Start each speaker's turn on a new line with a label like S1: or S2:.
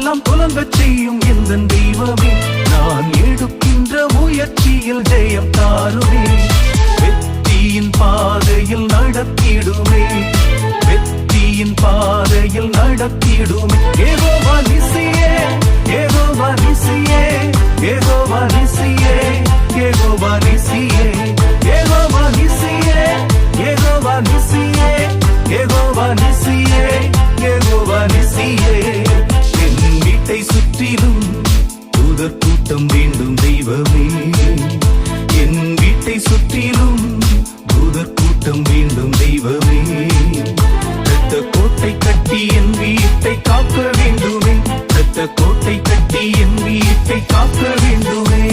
S1: எல்லாம் புலம்பச் செய்யும் எந்தன் தெய்வமே, நான் எடுக்கின்ற முயற்சியில் ஜெயம் தாருமே, வெற்றியின் பாதையில் நடத்திடுமே, வெற்றியின் பாதையில் நடத்திடுமே. யெகோவா நிசியே, யெகோவா நிசியே, யெகோவா நிசியே, யெகோவா நிசியே, யெகோவா நிசியே, யெகோவா நிசியே, யெகோவா நிசியே, யெகோவா நிசியே. என் வீட்டை சுற்றிலும் தூதர் கூட்டம் வேண்டும் தெய்வமே, என் வீட்டை சுற்றிலும் தூதர் கூட்டம் வேண்டும் தெய்வமே, இரத்த கோட்டை கட்டி என் வீட்டை காக்க வேண்டுமே, இரத்த கோட்டை கட்டி என் வீட்டை காக்க வேண்டுமே.